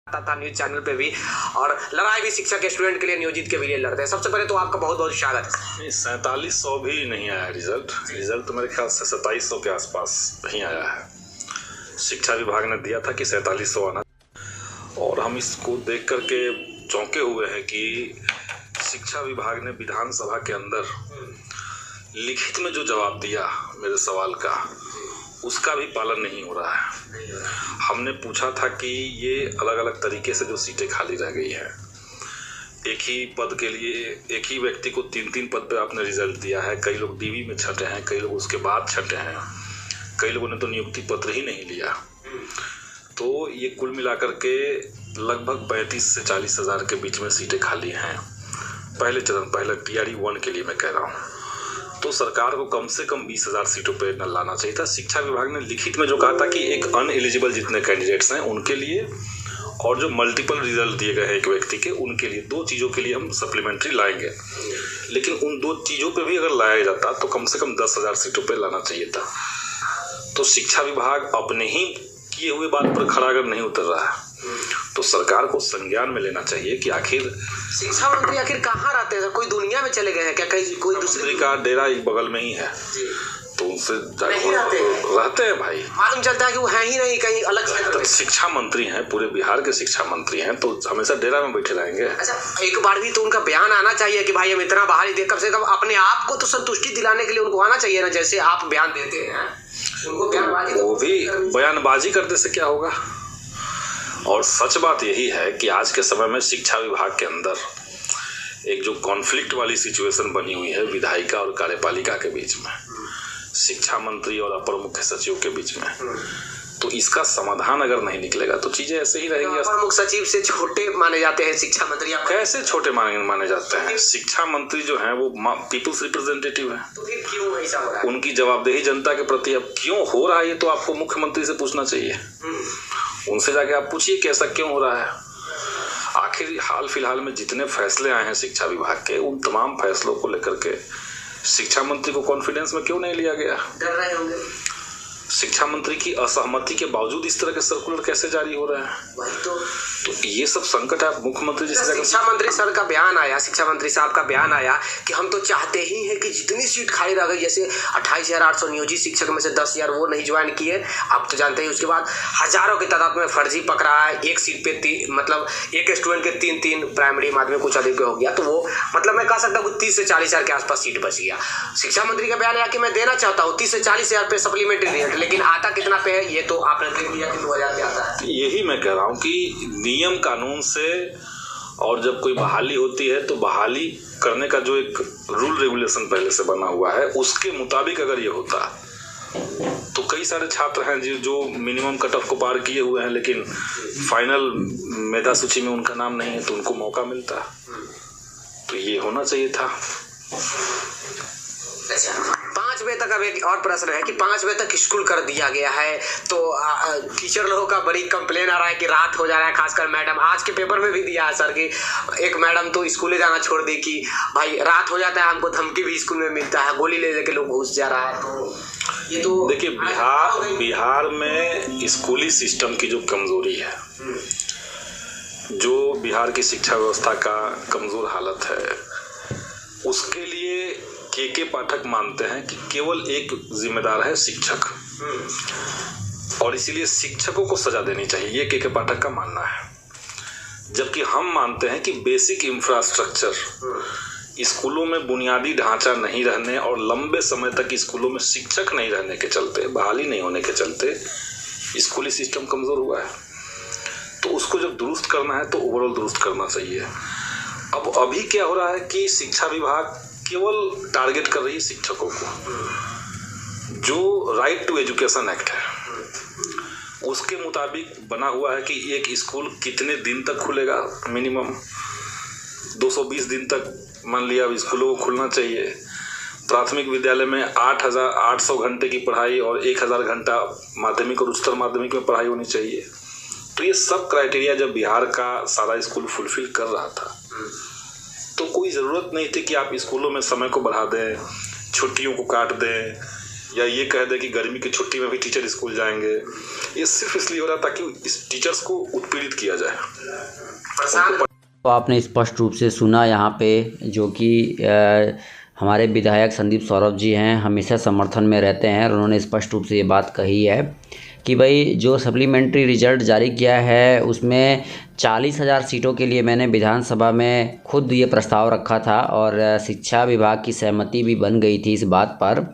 था news channel पे भी, और लड़ाई भी शिक्षा के स्टूडेंट के लिए नियोजित के लिए लड़ते हैं। सबसे पहले तो आपका बहुत बहुत स्वागत है। 4700 भी नहीं आया रिजल्ट तो मेरे ख्याल से 2700 के आसपास ही आया है। शिक्षा विभाग ने दिया था कि 4700 आना, और हम इसको देख करके चौंके हुए हैं कि शिक्षा विभाग ने विधानसभा के अंदर लिखित में जो जवाब दिया मेरे सवाल का, उसका भी पालन नहीं हो रहा है। हमने पूछा था कि ये अलग अलग तरीके से जो सीटें खाली रह गई हैं, एक ही पद के लिए एक ही व्यक्ति को 3-3 पद पे आपने रिजल्ट दिया है। कई लोग डीवी में छंटे हैं, कई लोग उसके बाद छंटे हैं, कई लोगों ने तो नियुक्ति पत्र ही नहीं लिया। तो ये कुल मिलाकर के लगभग 35 से 40 हज़ार के बीच में सीटें खाली हैं। पहले TRE 1 के लिए मैं कह रहा हूँ। तो सरकार को कम से कम 20,000 सीटों पे न लाना चाहिए था। शिक्षा विभाग ने लिखित में जो कहा था कि एक अनएलिजिबल जितने कैंडिडेट्स हैं उनके लिए, और जो मल्टीपल रिजल्ट दिए गए हैं एक व्यक्ति के, उनके लिए 2 चीज़ों के लिए हम सप्लीमेंट्री लाएंगे। लेकिन उन 2 चीज़ों पे भी अगर लाया जाता तो कम से कम 10,000 सीटों पे लाना चाहिए था। तो शिक्षा विभाग अपने ही किए हुए बात पर खड़ा अगर नहीं उतर रहा है तो सरकार को संज्ञान में लेना चाहिए कि आखिर शिक्षा मंत्री आखिर कहाँ रहते हैं? कोई दुनिया में चले गए हैं क्या? कहीं कोई दूसरी का डेरा एक बगल में ही है, तो उनसे रहते हैं भाई। मालूम चलता है कि वो है ही नहीं, कहीं अलग क्षेत्र। शिक्षा मंत्री हैं, पूरे बिहार के शिक्षा मंत्री हैं, तो हमेशा डेरा में बैठे रहेंगे। अच्छा, एक बार भी तो उनका बयान आना चाहिए कि भाई हम इतना बाहर ही दे, कम से कम अपने आप को तो संतुष्टि दिलाने के लिए उनको आना चाहिए ना, जैसे आप बयान देते हैं उनको बयानबाजी। वो भी बयानबाजी करने से क्या होगा? और सच बात यही है कि आज के समय में शिक्षा विभाग के अंदर एक जो कॉन्फ्लिक्ट वाली सिचुएशन बनी हुई है विधायिका और कार्यपालिका के बीच में, शिक्षा मंत्री और अपर मुख्य सचिव के बीच में, तो इसका समाधान अगर नहीं निकलेगा तो चीजें ऐसे ही रहेंगी। अपर मुख्य सचिव से छोटे माने जाते हैं शिक्षा मंत्री। कैसे छोटे माने जाते हैं? शिक्षा मंत्री जो हैं वो पीपुल्स रिप्रेजेंटेटिव हैं। तो फिर क्यों ऐसा हो रहा है? उनकी जवाबदेही जनता के प्रति अब क्यों हो रहा है ये तो आपको मुख्यमंत्री से पूछना चाहिए। उनसे जाके आप पूछिए कि ऐसा क्यों हो रहा है। आखिर हाल फिलहाल में जितने फैसले आए हैं शिक्षा विभाग के, उन तमाम फैसलों को लेकर के शिक्षा मंत्री को कॉन्फिडेंस में क्यों नहीं लिया गया? डर रहे होंगे। शिक्षा मंत्री की असहमति के बावजूद इस तरह के सर्कुलर कैसे जारी हो रहे हैं? वही तो ये सब संकट है। मुख्यमंत्री जी से शिक्षा मंत्री सर का बयान आया, शिक्षा मंत्री साहब का बयान आया कि हम तो चाहते ही हैं कि जितनी सीट खाली रह गई, जैसे 28,800 नियोजित शिक्षक में से 10,000 वो नहीं ज्वाइन किए, आप तो जानते हैं। उसके बाद हजारों की तादाद में फर्जी पकड़ा है। एक सीट पे मतलब एक स्टूडेंट के 3-3 प्राइमरी माध्यमिक उच्च माध्यमिक हो गया, तो वो मतलब मैं कह सकता हूँ 30 से 40 हज़ार के आसपास सीट बच गया। शिक्षा मंत्री का बयान आया कि मैं देना चाहता हूँ 30 से 40 हज़ार पे सप्लीमेंट्री रिजल्ट, लेकिन आता कितना पे है ये तो आपने देख लिया कि 2000 पे आता है। यही मैं कह रहा हूँ कि नियम कानून से, और जब कोई बहाली होती है तो बहाली करने का जो एक रूल रेगुलेशन पहले से बना हुआ है उसके मुताबिक अगर ये होता तो कई सारे छात्र हैं जो मिनिमम कट ऑफ को पार किए हुए हैं, लेकिन फाइनल मेधा सूची में उनका नाम नहीं है, तो उनको मौका मिलता। तो ये होना चाहिए था। 5 बजे तक। अब एक और प्रश्न है कि 5 बजे तक स्कूल कर दिया गया है, तो टीचर लोगों का बड़ी कंप्लेन आ रहा है कि रात हो जा रहा है। खासकर मैडम, आज के पेपर में भी दिया है सर कि एक मैडम तो स्कूल जाना छोड़ दी कि भाई रात हो जाता है, हमको धमकी भी स्कूल में मिलता है, गोली ले लेके लोग घुस जा रहा है। तो ये तो देखिए, बिहार में स्कूली सिस्टम की जो कमजोरी है, जो बिहार की शिक्षा व्यवस्था का कमजोर हालत है, उसके लिए के पाठक मानते हैं कि केवल एक जिम्मेदार है शिक्षक, और इसीलिए शिक्षकों को सजा देनी चाहिए, ये के पाठक का मानना है। जबकि हम मानते हैं कि बेसिक इंफ्रास्ट्रक्चर, स्कूलों में बुनियादी ढांचा नहीं रहने और लंबे समय तक स्कूलों में शिक्षक नहीं रहने के चलते, बहाली नहीं होने के चलते स्कूली सिस्टम कमजोर हुआ है। तो उसको जब दुरुस्त करना है तो ओवरऑल दुरुस्त करना चाहिए। अब अभी क्या हो रहा है कि शिक्षा विभाग केवल टारगेट कर रही है शिक्षकों को। जो राइट टू एजुकेशन एक्ट है उसके मुताबिक बना हुआ है कि एक स्कूल कितने दिन तक खुलेगा, मिनिमम 220 दिन तक मान लिया अब स्कूलों को खुलना चाहिए। प्राथमिक विद्यालय में 8,800 घंटे की पढ़ाई और 1,000 घंटा माध्यमिक और उच्चतर माध्यमिक में पढ़ाई होनी चाहिए। तो ये सब क्राइटेरिया जब बिहार का सारा स्कूल फुलफिल कर रहा था तो कोई ज़रूरत नहीं थी कि आप स्कूलों में समय को बढ़ा दें, छुट्टियों को काट दें, या ये कह दे कि गर्मी की छुट्टी में भी टीचर स्कूल जाएंगे। ये सिर्फ इसलिए हो रहा है ताकि इस टीचर्स को उत्पीड़ित किया जाए। तो आपने स्पष्ट रूप से सुना यहाँ पे, जो कि हमारे विधायक संदीप सौरभ जी हैं, हमेशा समर्थन में रहते हैं, और उन्होंने स्पष्ट रूप से ये बात कही है कि भाई जो सप्लीमेंट्री रिजल्ट जारी किया है उसमें 40,000 सीटों के लिए मैंने विधानसभा में खुद ये प्रस्ताव रखा था, और शिक्षा विभाग की सहमति भी बन गई थी इस बात पर।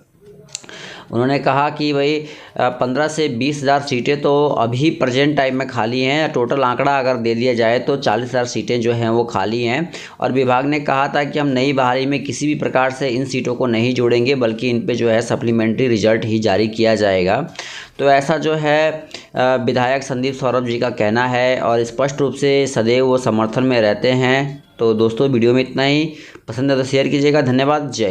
उन्होंने कहा कि भाई 15 से 20,000 सीटें तो अभी प्रेजेंट टाइम में खाली हैं, टोटल आंकड़ा अगर दे दिया जाए तो 40,000 सीटें जो हैं वो खाली हैं, और विभाग ने कहा था कि हम नई बहाली में किसी भी प्रकार से इन सीटों को नहीं जोड़ेंगे, बल्कि इन पे जो है सप्लीमेंट्री रिजल्ट ही जारी किया जाएगा। तो ऐसा जो है विधायक संदीप सौरभ जी का कहना है, और स्पष्ट रूप से सदैव वो समर्थन में रहते हैं। तो दोस्तों वीडियो में इतना ही, पसंद है तो शेयर कीजिएगा। धन्यवाद, जय हिंद।